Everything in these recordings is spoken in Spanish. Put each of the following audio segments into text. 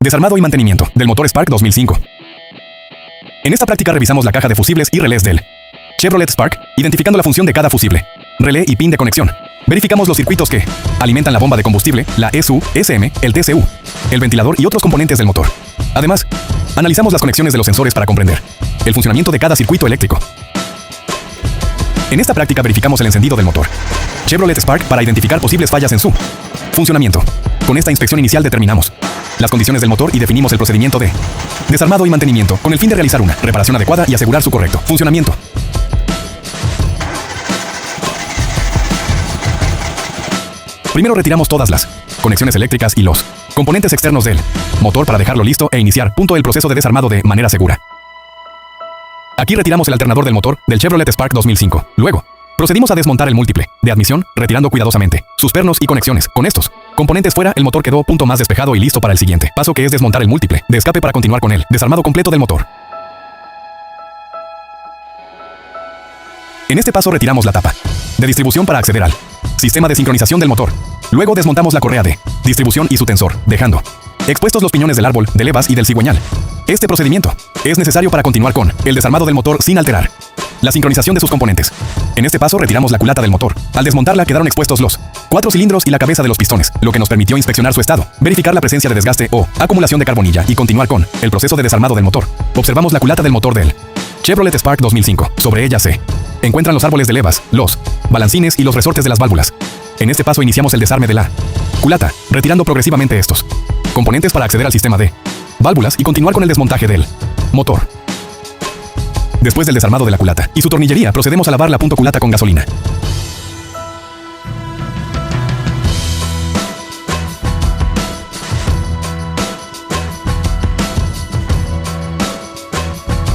Desarmado y mantenimiento del motor Spark 2005. En esta práctica revisamos la caja de fusibles y relés del Chevrolet Spark, identificando la función de cada fusible, relé y pin de conexión. Verificamos los circuitos que alimentan la bomba de combustible, la ESU, SM, el TCU, el ventilador y otros componentes del motor. Además, analizamos las conexiones de los sensores para comprender el funcionamiento de cada circuito eléctrico. En esta práctica verificamos el encendido del motor Chevrolet Spark para identificar posibles fallas en su funcionamiento. Con esta inspección inicial determinamos las condiciones del motor y definimos el procedimiento de desarmado y mantenimiento con el fin de realizar una reparación adecuada y asegurar su correcto funcionamiento. Primero retiramos todas las conexiones eléctricas y los componentes externos del motor para dejarlo listo e iniciar el proceso de desarmado de manera segura. Aquí retiramos el alternador del motor del Chevrolet Spark 2005. Luego, procedimos a desmontar el múltiple de admisión, retirando cuidadosamente sus pernos y conexiones. Con estos componentes fuera, el motor quedó más despejado y listo para el siguiente paso, que es desmontar el múltiple de escape para continuar con el desarmado completo del motor. En este paso retiramos la tapa de distribución para acceder al sistema de sincronización del motor. Luego desmontamos la correa de distribución y su tensor, dejando expuestos los piñones del árbol, de levas y del cigüeñal. Este procedimiento es necesario para continuar con el desarmado del motor sin alterar la sincronización de sus componentes. En este paso retiramos la culata del motor. Al desmontarla quedaron expuestos los 4 cilindros y la cabeza de los pistones, lo que nos permitió inspeccionar su estado, verificar la presencia de desgaste o acumulación de carbonilla y continuar con el proceso de desarmado del motor. Observamos la culata del motor del Chevrolet Spark 2005. Sobre ella se encuentran los árboles de levas, los balancines y los resortes de las válvulas. En este paso iniciamos el desarme de la culata, retirando progresivamente estos componentes para acceder al sistema de válvulas y continuar con el desmontaje del motor. Después del desarmado de la culata y su tornillería, procedemos a lavar la culata con gasolina.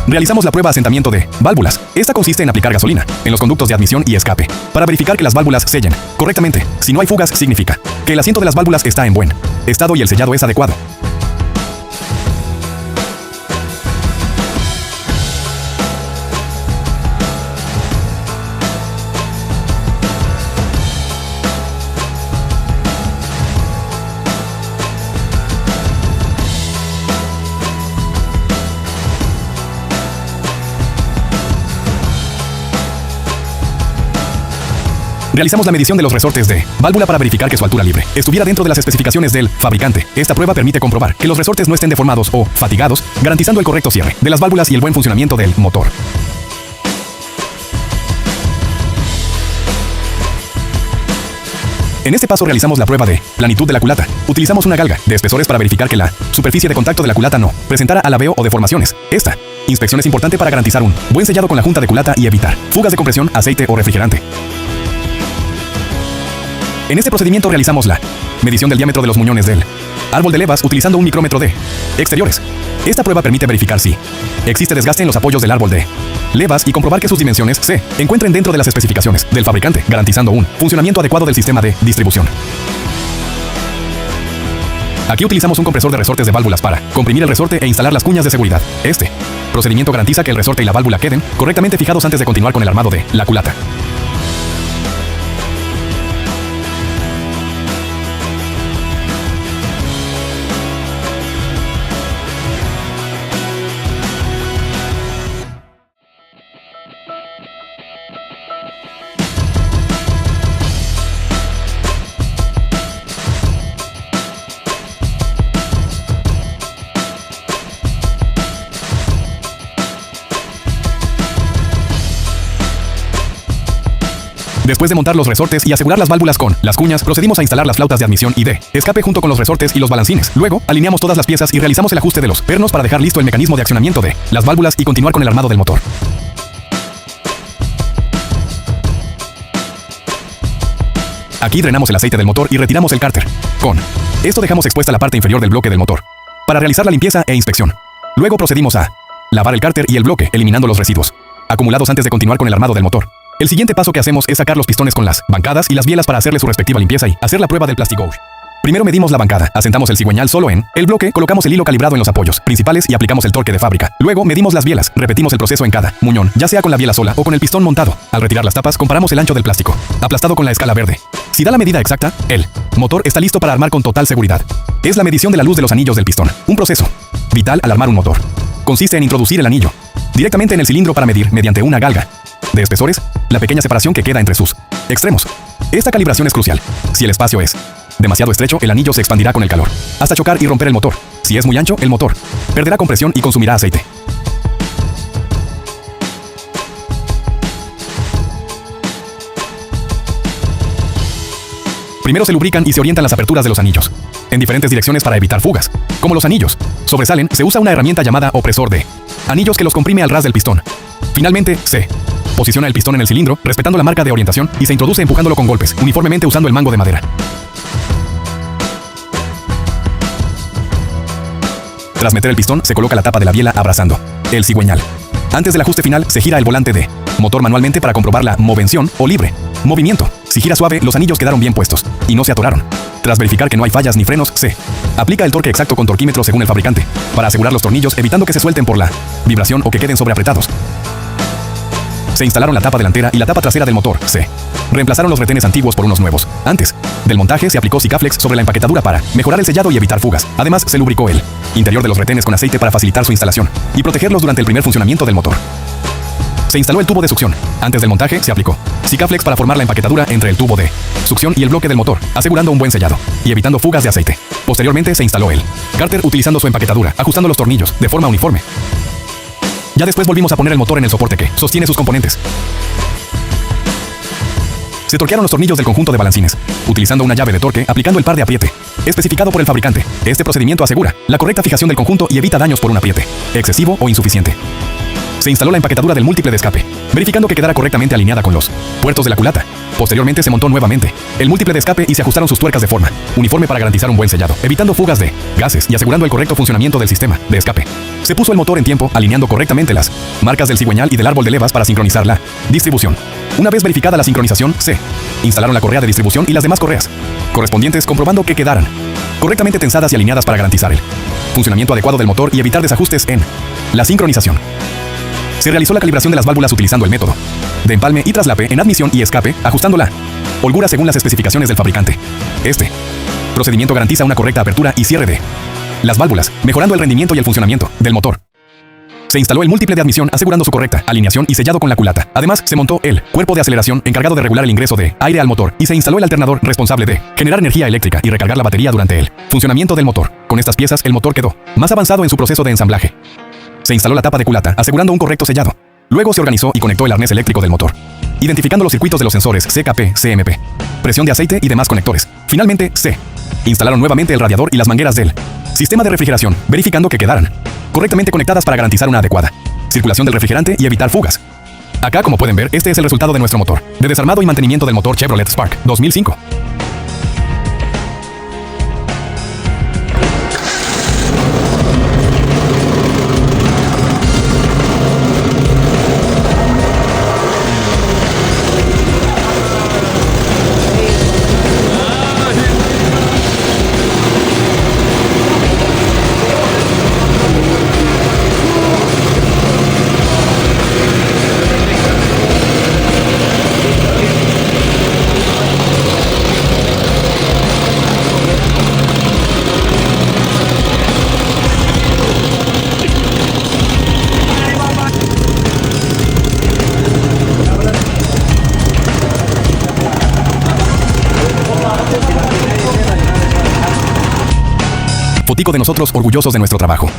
Realizamos la prueba de asentamiento de válvulas. Esta consiste en aplicar gasolina en los conductos de admisión y escape para verificar que las válvulas sellen correctamente. Si no hay fugas, significa que el asiento de las válvulas está en buen estado y el sellado es adecuado. Realizamos la medición de los resortes de válvula para verificar que su altura libre estuviera dentro de las especificaciones del fabricante. Esta prueba permite comprobar que los resortes no estén deformados o fatigados, garantizando el correcto cierre de las válvulas y el buen funcionamiento del motor. En este paso realizamos la prueba de planitud de la culata. Utilizamos una galga de espesores para verificar que la superficie de contacto de la culata no presentara alabeo o deformaciones. Esta inspección es importante para garantizar un buen sellado con la junta de culata y evitar fugas de compresión, aceite o refrigerante. En este procedimiento realizamos la medición del diámetro de los muñones del árbol de levas utilizando un micrómetro de exteriores. Esta prueba permite verificar si existe desgaste en los apoyos del árbol de levas y comprobar que sus dimensiones se encuentren dentro de las especificaciones del fabricante, garantizando un funcionamiento adecuado del sistema de distribución. Aquí utilizamos un compresor de resortes de válvulas para comprimir el resorte e instalar las cuñas de seguridad. Este procedimiento garantiza que el resorte y la válvula queden correctamente fijados antes de continuar con el armado de la culata. Después de montar los resortes y asegurar las válvulas con las cuñas, procedimos a instalar las flautas de admisión y de escape junto con los resortes y los balancines. Luego, alineamos todas las piezas y realizamos el ajuste de los pernos para dejar listo el mecanismo de accionamiento de las válvulas y continuar con el armado del motor. Aquí drenamos el aceite del motor y retiramos el cárter. Con esto dejamos expuesta la parte inferior del bloque del motor para realizar la limpieza e inspección. Luego procedimos a lavar el cárter y el bloque, eliminando los residuos acumulados antes de continuar con el armado del motor. El siguiente paso que hacemos es sacar los pistones con las bancadas y las bielas para hacerle su respectiva limpieza y hacer la prueba del Plastigouche. Primero medimos la bancada, asentamos el cigüeñal solo en el bloque, colocamos el hilo calibrado en los apoyos principales y aplicamos el torque de fábrica. Luego medimos las bielas, repetimos el proceso en cada muñón, ya sea con la biela sola o con el pistón montado. Al retirar las tapas, comparamos el ancho del plástico, aplastado con la escala verde. Si da la medida exacta, el motor está listo para armar con total seguridad. Es la medición de la luz de los anillos del pistón, un proceso vital al armar un motor. Consiste en introducir el anillo directamente en el cilindro para medir, mediante una galga de espesores, la pequeña separación que queda entre sus extremos. Esta calibración es crucial. Si el espacio es demasiado estrecho, el anillo se expandirá con el calor, hasta chocar y romper el motor. Si es muy ancho, el motor perderá compresión y consumirá aceite. Primero se lubrican y se orientan las aperturas de los anillos en diferentes direcciones para evitar fugas. Como los anillos sobresalen, se usa una herramienta llamada opresor de anillos que los comprime al ras del pistón. Finalmente, se posiciona el pistón en el cilindro, respetando la marca de orientación, y se introduce empujándolo con golpes, uniformemente usando el mango de madera. Tras meter el pistón, se coloca la tapa de la biela abrazando el cigüeñal. Antes del ajuste final, se gira el volante de motor manualmente para comprobar la movención o libre movimiento. Si gira suave, los anillos quedaron bien puestos y no se atoraron. Tras verificar que no hay fallas ni frenos, se aplica el torque exacto con torquímetro según el fabricante, para asegurar los tornillos, evitando que se suelten por la vibración o que queden sobreapretados. Se instalaron la tapa delantera y la tapa trasera del motor. Se reemplazaron los retenes antiguos por unos nuevos. Antes del montaje se aplicó Sikaflex sobre la empaquetadura para mejorar el sellado y evitar fugas. Además, se lubricó el interior de los retenes con aceite para facilitar su instalación y protegerlos durante el primer funcionamiento del motor. Se instaló el tubo de succión. Antes del montaje se aplicó Sikaflex para formar la empaquetadura entre el tubo de succión y el bloque del motor, asegurando un buen sellado y evitando fugas de aceite. Posteriormente se instaló el cárter utilizando su empaquetadura, ajustando los tornillos de forma uniforme. Ya después volvimos a poner el motor en el soporte que sostiene sus componentes. Se torquearon los tornillos del conjunto de balancines, utilizando una llave de torque, aplicando el par de apriete especificado por el fabricante. Este procedimiento asegura la correcta fijación del conjunto y evita daños por un apriete excesivo o insuficiente. Se instaló la empaquetadura del múltiple de escape, verificando que quedara correctamente alineada con los puertos de la culata. Posteriormente se montó nuevamente el múltiple de escape y se ajustaron sus tuercas de forma uniforme para garantizar un buen sellado, evitando fugas de gases y asegurando el correcto funcionamiento del sistema de escape. Se puso el motor en tiempo, alineando correctamente las marcas del cigüeñal y del árbol de levas para sincronizar la distribución. Una vez verificada la sincronización, se instalaron la correa de distribución y las demás correas correspondientes, comprobando que quedaran correctamente tensadas y alineadas para garantizar el funcionamiento adecuado del motor y evitar desajustes en la sincronización. Se realizó la calibración de las válvulas utilizando el método de empalme y traslape en admisión y escape, ajustando la holgura según las especificaciones del fabricante. Este procedimiento garantiza una correcta apertura y cierre de las válvulas, mejorando el rendimiento y el funcionamiento del motor. Se instaló el múltiple de admisión, asegurando su correcta alineación y sellado con la culata. Además, se montó el cuerpo de aceleración encargado de regular el ingreso de aire al motor y se instaló el alternador responsable de generar energía eléctrica y recargar la batería durante el funcionamiento del motor. Con estas piezas, el motor quedó más avanzado en su proceso de ensamblaje. Se instaló la tapa de culata, asegurando un correcto sellado. Luego se organizó y conectó el arnés eléctrico del motor, identificando los circuitos de los sensores CKP, CMP, presión de aceite y demás conectores. Finalmente, se instalaron nuevamente el radiador y las mangueras del sistema de refrigeración, verificando que quedaran correctamente conectadas para garantizar una adecuada circulación del refrigerante y evitar fugas. Acá, como pueden ver, este es el resultado de nuestro motor de desarmado y mantenimiento del motor Chevrolet Spark 2005. Fotico de nosotros orgullosos de nuestro trabajo.